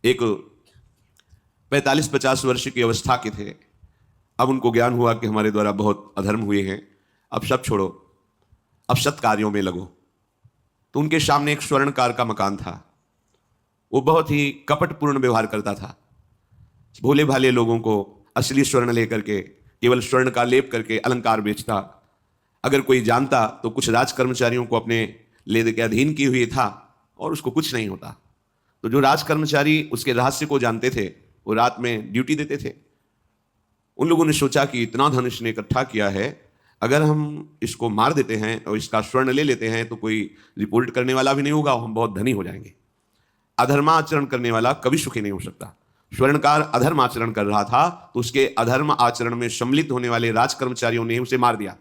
एक 45-50 वर्ष की अवस्था के थे। अब उनको ज्ञान हुआ कि हमारे द्वारा बहुत अधर्म हुए हैं, अब सब छोड़ो, अब सत् कार्यों में लगो। तो उनके सामने एक स्वर्णकार का मकान था। वो बहुत ही कपटपूर्ण व्यवहार करता था, भोले भाले लोगों को असली स्वर्ण लेकर के केवल स्वर्ण का लेप करके अलंकार बेचता। अगर कोई जानता तो कुछ राज कर्मचारियों को अपने लेदे के अधीन किए हुए था और उसको कुछ नहीं होता। तो जो राज कर्मचारी उसके रहस्य को जानते थे वो रात में ड्यूटी देते थे। उन लोगों ने सोचा कि इतना धन इसने इकट्ठा किया है, अगर हम इसको मार देते हैं और इसका स्वर्ण ले लेते हैं तो कोई रिपोर्ट करने वाला भी नहीं होगा, हम बहुत धनी हो जाएंगे। अधर्माचरण करने वाला कभी सुखी नहीं हो सकता। स्वर्णकार अधर्म आचरण कर रहा था तो उसके अधर्म आचरण में सम्मिलित होने वाले राज कर्मचारियों ने उसे मार दिया,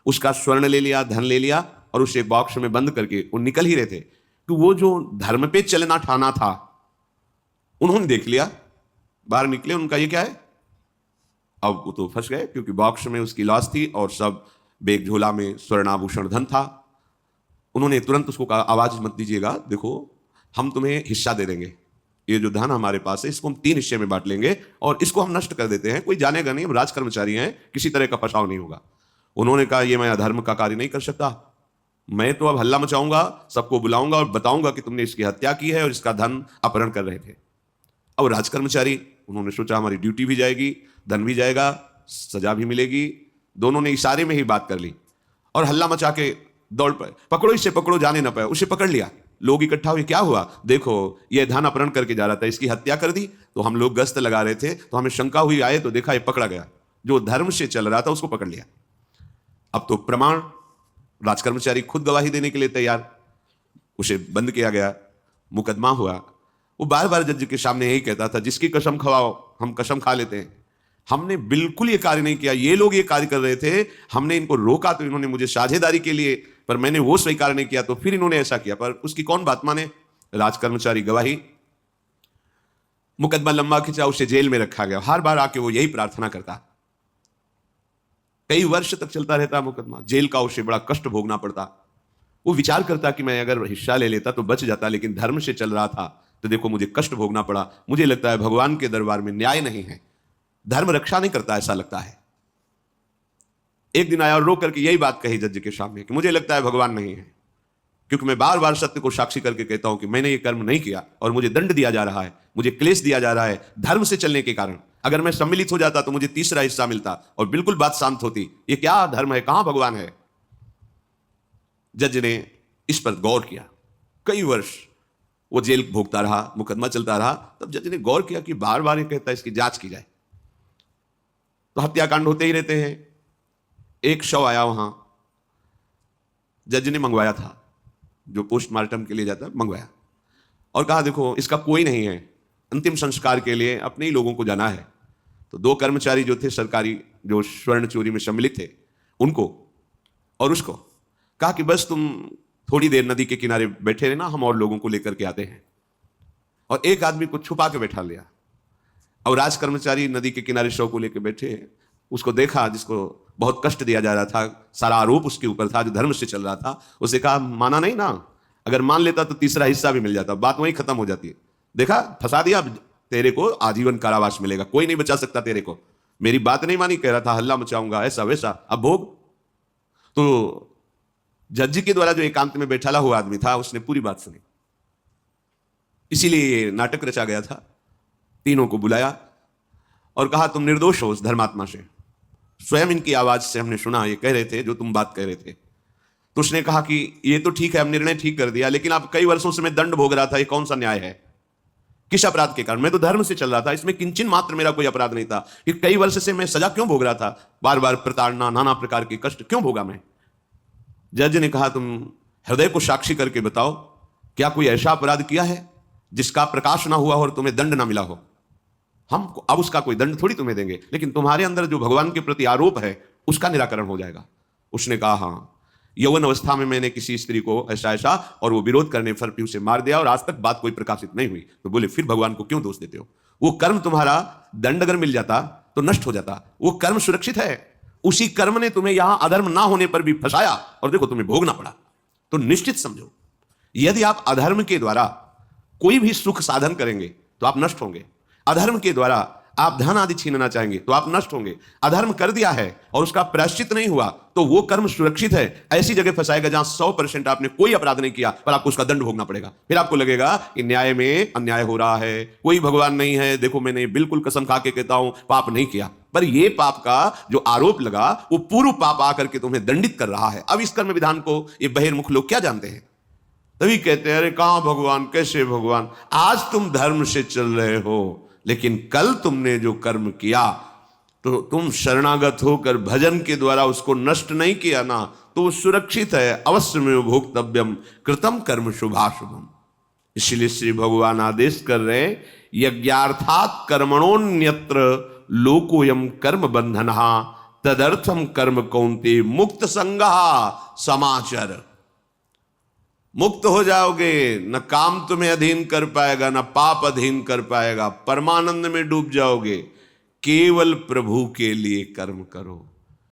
उसका स्वर्ण ले लिया, धन ले लिया और उसे बॉक्स में बंद करके वो निकल ही रहे थे कि वो जो धर्म पे चलना ठाना था उन्होंने देख लिया, बाहर निकले, उनका ये क्या है। अब वो तो फंस गए क्योंकि बॉक्स में उसकी लाश थी और सब बेग झोला में स्वर्णाभूषण धन था। उन्होंने तुरंत उसको कहा, आवाज मत दीजिएगा, देखो हम तुम्हें हिस्सा दे देंगे, ये जो धन हमारे पास है इसको हम 3 हिस्से में बांट लेंगे और इसको हम नष्ट कर देते हैं, कोई जानेगा नहीं, हम राज कर्मचारी हैं, किसी तरह का फसाव नहीं होगा। उन्होंने कहा, ये मैं अधर्म का कार्य नहीं कर सकता, मैं तो अब हल्ला मचाऊंगा, सबको बुलाऊंगा और बताऊंगा कि तुमने इसकी हत्या की है और इसका धन अपहरण कर रहे थे। अब राज कर्मचारी, उन्होंने सोचा हमारी ड्यूटी भी जाएगी, धन भी जाएगा, सजा भी मिलेगी। दोनों ने इशारे में ही बात कर ली और हल्ला मचा के दौड़ पड़े, पकड़ो इसे, पकड़ो, जाने ना पाए। उसे पकड़ लिया, लोग इकट्ठा हुए, क्या हुआ, देखो ये धन अपहरण करके जा रहा था, इसकी हत्या कर दी। तो हम लोग गश्त लगा रहे थे तो हमें शंका हुई, आए तो देखा ये पकड़ा गया, जो धर्म से चल रहा था उसको पकड़ लिया। अब तो प्रमाण, राज कर्मचारी खुद गवाही देने के लिए तैयार, उसे बंद किया गया, मुकदमा हुआ। वो बार बार जज के सामने यही कहता था, जिसकी कसम खवाओ हम कसम खा लेते हैं, हमने बिल्कुल ये कार्य नहीं किया, ये लोग ये कार्य कर रहे थे, हमने इनको रोका तो इन्होंने मुझे साझेदारी के लिए, पर मैंने वो स्वीकार नहीं किया तो फिर इन्होंने ऐसा किया। पर उसकी कौन बात माने, राज कर्मचारी गवाही। मुकदमा लंबा खिंचा, उसे जेल में रखा गया। हर बार आके वो यही प्रार्थना करता, कई वर्ष तक चलता रहता मुकदमा, जेल का उसे बड़ा कष्ट भोगना पड़ता। वो विचार करता कि मैं अगर हिस्सा ले लेता तो बच जाता, लेकिन धर्म से चल रहा था तो देखो मुझे कष्ट भोगना पड़ा। मुझे लगता है भगवान के दरबार में न्याय नहीं है, धर्म रक्षा नहीं करता, ऐसा लगता है। एक दिन आया और रो करके यही बात कही जज के सामने कि मुझे लगता है भगवान नहीं है, क्योंकि मैं बार बार सत्य को साक्षी करके कहता हूं कि मैंने ये कर्म नहीं किया और मुझे दंड दिया जा रहा है, मुझे क्लेश दिया जा रहा है धर्म से चलने के कारण। अगर मैं सम्मिलित हो जाता तो मुझे तीसरा हिस्सा मिलता और बिल्कुल बात शांत होती। ये क्या धर्म है, कहां भगवान है। जज ने इस पर गौर किया, कई वर्ष वो जेल भोगता रहा, मुकदमा चलता रहा। तब जज ने गौर किया कि बार बार ये कहता है इसकी जांच की जाए, तो हत्याकांड होते ही रहते हैं। एक शव आया वहां, जज ने मंगवाया था, जो पोस्टमार्टम के लिए जाता है, मंगवाया और कहा देखो इसका कोई नहीं है, अंतिम संस्कार के लिए अपने ही लोगों को जाना है। तो 2 कर्मचारी जो थे सरकारी, जो स्वर्ण चोरी में सम्मिलित थे, उनको और उसको कहा कि बस तुम थोड़ी देर नदी के किनारे बैठे रहना, हम और लोगों को लेकर के आते हैं। और एक आदमी को छुपा के बैठा लिया और राज कर्मचारी नदी के किनारे शव को लेकर बैठे। उसको देखा, जिसको बहुत कष्ट दिया जा रहा था, सारा आरोप उसके ऊपर था, जो धर्म से चल रहा था। उसे कहा माना नहीं ना, अगर मान लेता तो तीसरा हिस्सा भी मिल जाता, बात वहीं खत्म हो जाती है। देखा, फंसा दिया, तेरे को आजीवन कारावास मिलेगा, कोई नहीं बचा सकता तेरे को। मेरी बात नहीं मानी, कह रहा था हल्ला मचाऊंगा, ऐसा वैसा, अब भोग। तो जज के द्वारा जो एकांत में बैठा हुआ आदमी था, उसने पूरी बात सुनी, इसीलिए ये नाटक रचा गया था। तीनों को बुलाया और कहा तुम निर्दोष हो उस धर्मात्मा से, स्वयं इनकी आवाज से हमने सुना ये कह रहे थे जो तुम बात कह रहे थे। तो उसने कहा कि ये तो ठीक है, हम निर्णय ठीक कर दिया, लेकिन आप कई वर्षों से मैं दंड भोग रहा था, ये कौन सा न्याय है, किस अपराध के कारण। मैं तो धर्म से चल रहा था, इसमें किंचन मात्र मेरा कोई अपराध नहीं था, कि कई वर्ष से मैं सजा क्यों भोग रहा था, बार बार प्रताड़ना, नाना प्रकार के कष्ट क्यों भोगा मैं। जज ने कहा तुम हृदय को साक्षी करके बताओ, क्या कोई ऐसा अपराध किया है जिसका प्रकाश ना हुआ और तुम्हें दंड ना मिला हो। हम अब उसका कोई दंड थोड़ी तुम्हें देंगे, लेकिन तुम्हारे अंदर जो भगवान के प्रति आरोप है उसका निराकरण हो जाएगा। उसने कहा हाँ, यौवन अवस्था में मैंने किसी स्त्री को ऐसा, और वो विरोध करने पर भी उसे मार दिया और आज तक बात कोई प्रकाशित नहीं हुई। तो बोले फिर भगवान को क्यों दोष देते हो, वो कर्म तुम्हारा दंड अगर मिल जाता तो नष्ट हो जाता, वो कर्म सुरक्षित है, उसी कर्म ने तुम्हें यहां अधर्म ना होने पर भी फंसाया और देखो तुम्हें भोगना पड़ा। तो निश्चित समझो, यदि आप अधर्म के द्वारा कोई भी सुख साधन करेंगे तो आप नष्ट होंगे। अधर्म के द्वारा आप धन आदि छीनना चाहेंगे तो आप नष्ट होंगे। अधर्म कर दिया है और उसका प्रायश्चित नहीं हुआ तो वो कर्म सुरक्षित है, ऐसी जगह फंसाएगा जहां 100% आपने कोई अपराध नहीं किया पर आपको उसका दंड भोगना पड़ेगा। फिर आपको लगेगा कि न्याय में अन्याय हो रहा है, कोई भगवान नहीं है, देखो मैंने बिल्कुल कसम खा के कहता हूं पाप नहीं किया। पर ये पाप का जो आरोप लगा वो पूर्व पाप आकर के तुम्हें दंडित कर रहा है। अब इस कर्म विधान को ये बहिर्मुख लोग क्या जानते हैं? तभी कहते हैं अरे कहां भगवान, कैसे भगवान? आज तुम धर्म से चल रहे हो लेकिन कल तुमने जो कर्म किया तो तुम शरणागत होकर भजन के द्वारा उसको नष्ट नहीं किया ना, तो वो सुरक्षित है। अवश्य में भोक्तव्यम कृतम कर्म शुभाशुभम। इसलिए श्री भगवान आदेश कर रहे यज्ञार्थात कर्मणोन्यत्र लोकोयम कर्म बंधनहा तदर्थम कर्म कौन्ते मुक्त संगहा समाचर। मुक्त हो जाओगे, न काम तुम्हें अधीन कर पाएगा, न पाप अधीन कर पाएगा, परमानंद में डूब जाओगे। केवल प्रभु के लिए कर्म करो।